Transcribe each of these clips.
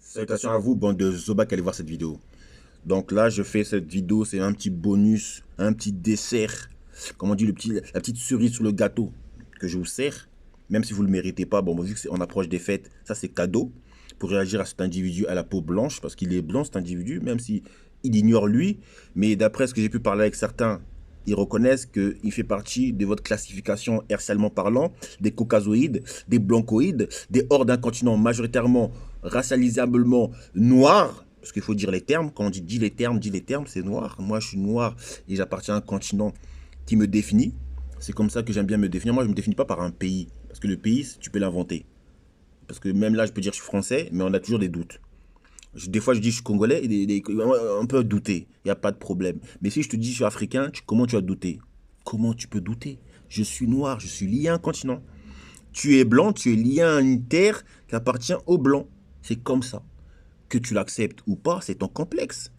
Salutations à vous, bande de Zoba qui allez voir cette vidéo. Donc là, je fais cette vidéo, c'est un petit bonus, un petit dessert. Comme on dit, la petite cerise sur le gâteau que je vous sers. Même si vous ne le méritez pas, bon, vu qu'on approche des fêtes, ça c'est cadeau. Pour réagir à cet individu à la peau blanche, parce qu'il est blanc cet individu, même si il ignore lui. Mais d'après ce que j'ai pu parler avec certains, ils reconnaissent qu'il fait partie de votre classification racialement parlant, des caucasoïdes, des blancoïdes, des hors d'un continent majoritairement racialisablement noir, parce qu'il faut dire les termes, quand on dit les termes, c'est noir. Moi je suis noir et j'appartiens à un continent qui me définit. C'est comme ça que j'aime bien me définir. Moi je ne me définis pas par un pays, parce que le pays tu peux l'inventer. Parce que même là je peux dire que je suis français, mais on a toujours des doutes. Des fois, je dis je suis congolais, on peut douter, il n'y a pas de problème. Mais si je te dis je suis africain, comment tu vas douter? Comment tu peux douter? Je suis noir, je suis lié à un continent. Tu es blanc, tu es lié à une terre qui appartient aux blancs. C'est comme ça. Que tu l'acceptes ou pas, c'est ton complexe.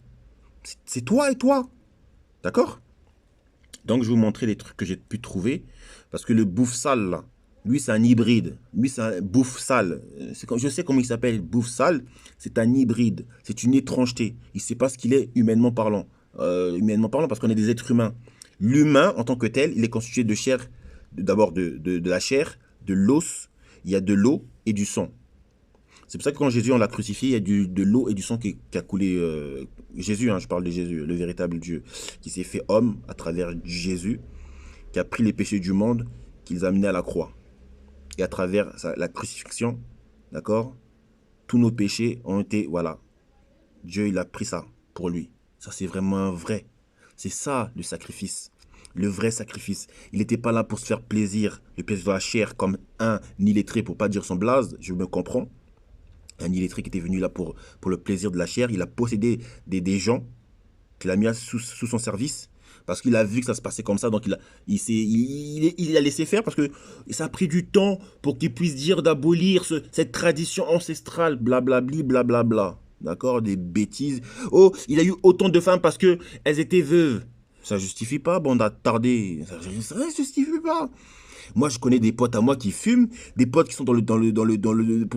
C'est toi et toi. D'accord? Donc, je vais vous montrer les trucs que j'ai pu trouver. Parce que le bouffe sale, là, lui, c'est un hybride. Lui, c'est un bouffe sale. Je sais comment il s'appelle, bouffe sale. C'est un hybride. C'est une étrangeté. Il ne sait pas ce qu'il est humainement parlant. Humainement parlant, parce qu'on est des êtres humains. L'humain, en tant que tel, il est constitué de chair, d'abord de la chair, de l'os, il y a de l'eau et du sang. C'est pour ça que quand Jésus, on l'a crucifié, il y a de l'eau et du sang qui a coulé. Jésus, hein, je parle de Jésus, le véritable Dieu, qui s'est fait homme à travers Jésus, qui a pris les péchés du monde, qui les a amenés à la croix. Et à travers la crucifixion, d'accord, tous nos péchés ont été, voilà, Dieu, il a pris ça pour lui. Ça, c'est vraiment un vrai. C'est ça, le sacrifice. Le vrai sacrifice. Il n'était pas là pour se faire plaisir, le plaisir de la chair, comme un illettré, pour pas dire son blaze, je me comprends. Un illettré qui était venu là pour le plaisir de la chair. Il a possédé des gens qu'il a mis sous son service. Parce qu'il a vu que ça se passait comme ça, donc il a laissé faire parce que ça a pris du temps pour qu'il puisse dire d'abolir cette tradition ancestrale, blablabli, blablabla. D'accord? Des bêtises. Oh, il a eu autant de femmes parce que elles étaient veuves. Ça justifie pas, bande attardée. Ça justifie pas. Moi, je connais des potes à moi qui fument, des potes qui sont pour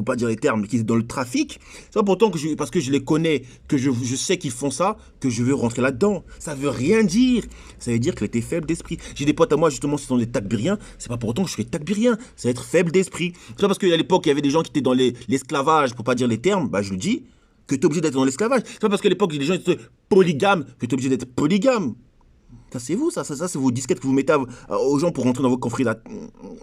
pas dire les termes, qui sont dans le trafic. C'est pas pourtant que parce que je les connais, que je sais qu'ils font ça, que je veux rentrer là-dedans. Ça veut rien dire. Ça veut dire que t'es faible d'esprit. J'ai des potes à moi, justement, qui sont des takbiriens. C'est pas pour autant que je suis takbirien. Ça va être faible d'esprit. C'est pas parce qu'à l'époque, il y avait des gens qui étaient dans l'esclavage, pour pas dire les termes, bah, je le dis, que t'es obligé d'être dans l'esclavage. C'est pas parce qu'à l'époque, les gens étaient polygames, que t'es obligé d'être polygame. Ça, c'est vous, ça c'est vos disquettes que vous mettez aux gens pour rentrer dans vos conflits là.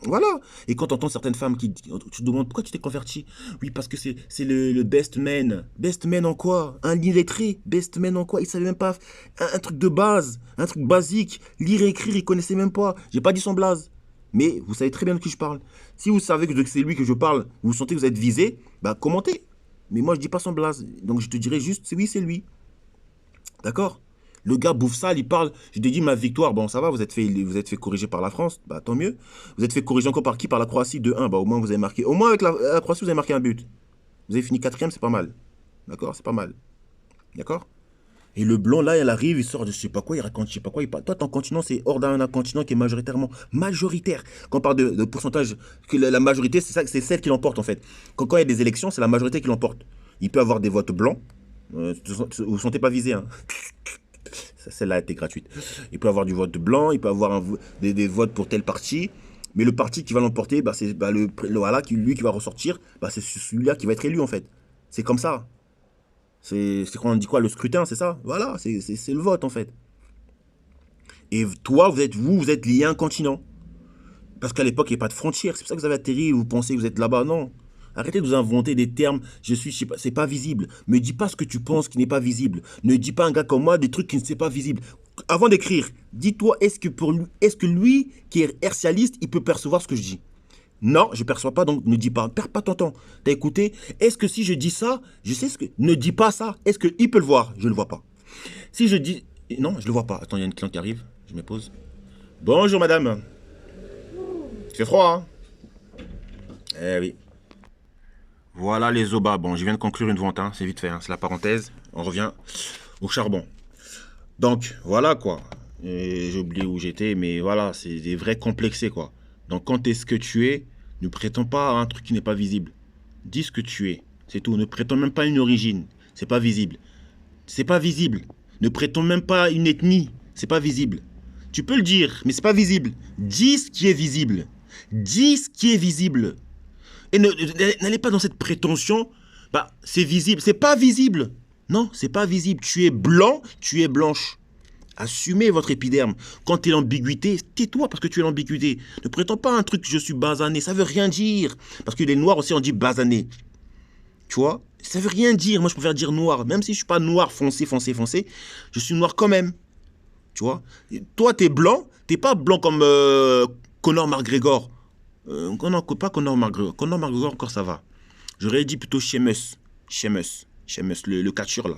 Voilà. Et quand tu entends certaines femmes qui tu te demandes pourquoi tu t'es converti. Oui, parce que c'est le best man. Best man en quoi? Un illettré. Best man en quoi? Il savait même pas. Un truc de base. Un truc basique. Lire et écrire, il connaissait même pas. J'ai pas dit son blaze. Mais vous savez très bien de qui je parle. Si vous savez que c'est lui que je parle, vous sentez que vous êtes visé, bah commentez. Mais moi, je dis pas son blaze. Donc je te dirais juste, oui, c'est lui. D'accord? Le gars bouffe sale, il parle. Je te dis ma victoire. Bon, ça va, vous êtes fait corriger par la France. Bah, tant mieux. Vous êtes fait corriger encore par qui? Par la Croatie 2-1. Bah, au moins, vous avez marqué. Au moins, avec la Croatie, vous avez marqué un but. Vous avez fini quatrième, c'est pas mal. D'accord? C'est pas mal. D'accord? Et le blanc, là, il arrive, il sort de je sais pas quoi, il raconte je sais pas quoi. Toi, ton continent, c'est hors d'un continent qui est majoritaire. Quand on parle de pourcentage, que la majorité, c'est celle qui l'emporte, en fait. Quand il y a des élections, c'est la majorité qui l'emporte. Il peut avoir des votes blancs. Vous ne vous sentez pas visé, hein? Celle-là était gratuite. Il peut avoir du vote blanc, il peut avoir des votes pour tel parti, mais le parti qui va l'emporter, bah, c'est bah, voilà, lui qui va ressortir, bah, c'est celui-là qui va être élu en fait. C'est comme ça. C'est quand on dit quoi, le scrutin, c'est ça? Voilà, c'est le vote en fait. Et toi, vous êtes lié à un continent. Parce qu'à l'époque, il n'y a pas de frontières. C'est pour ça que vous avez atterri et vous pensez que vous êtes là-bas. Non. Arrêtez de vous inventer des termes. Je sais pas, c'est pas visible. Me dis pas ce que tu penses qui n'est pas visible. Ne dis pas à un gars comme moi des trucs qui ne sont pas visibles. Avant d'écrire, dis-toi, est-ce que lui, qui est hercialiste, il peut percevoir ce que je dis? Non, je ne perçois pas, donc ne dis pas. Perds pas ton temps. T'as écouté? Est-ce que si je dis ça, je sais ce que. Ne dis pas ça. Est-ce qu'il peut le voir? Je ne le vois pas. Si je dis. Non, je ne le vois pas. Attends, il y a une cliente qui arrive. Je me pose. Bonjour, madame. C'est froid, hein? Eh oui. Voilà les Zoba. Bon, je viens de conclure une vente, hein. C'est vite fait, hein. C'est la parenthèse. On revient au charbon. Donc, voilà quoi. J'ai oublié où j'étais, mais voilà, c'est des vrais complexés quoi. Donc, quand tu es ce que tu es, ne prétends pas à un truc qui n'est pas visible. Dis ce que tu es. C'est tout. Ne prêtons même pas une origine. C'est pas visible. C'est pas visible. Ne prêtons même pas une ethnie. C'est pas visible. Tu peux le dire, mais c'est pas visible. Dis ce qui est visible. Dis ce qui est visible. Et n'allez pas dans cette prétention. Bah, c'est visible. C'est pas visible. Non, c'est pas visible. Tu es blanc, tu es blanche. Assumez votre épiderme. Quand tu es l'ambiguïté, tais-toi parce que tu es l'ambiguïté. Ne prétends pas un truc que je suis basané. Ça veut rien dire. Parce que les noirs aussi, on dit basané. Tu vois? Ça veut rien dire. Moi, je préfère dire noir. Même si je suis pas noir foncé, foncé, foncé, je suis noir quand même. Tu vois? Et toi, t'es blanc. T'es pas blanc comme Conor McGregor. Non, pas Conor McGregor. Conor McGregor, encore ça va. J'aurais dit plutôt Sheamus. Sheamus. Sheamus, le catcheur là.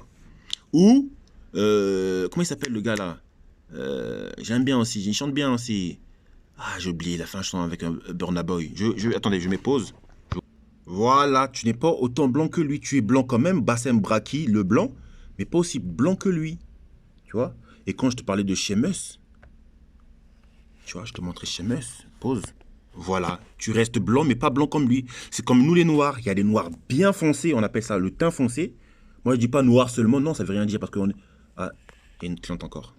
Ou, comment il s'appelle le gars là? J'aime bien aussi. Il chante bien aussi. Ah, j'ai oublié la fin, je chante avec un Burna Boy. Attendez, je me pose. Voilà, tu n'es pas autant blanc que lui. Tu es blanc quand même, Bassem Braki, le blanc, mais pas aussi blanc que lui. Tu vois? Et quand je te parlais de Sheamus, tu vois, je te montrais Sheamus. Pause. Voilà, tu restes blanc, mais pas blanc comme lui. C'est comme nous les noirs. Il y a des noirs bien foncés, on appelle ça le teint foncé. Moi, je dis pas noir seulement, non, ça veut rien dire parce qu'on est... Ah, il y a une cliente encore.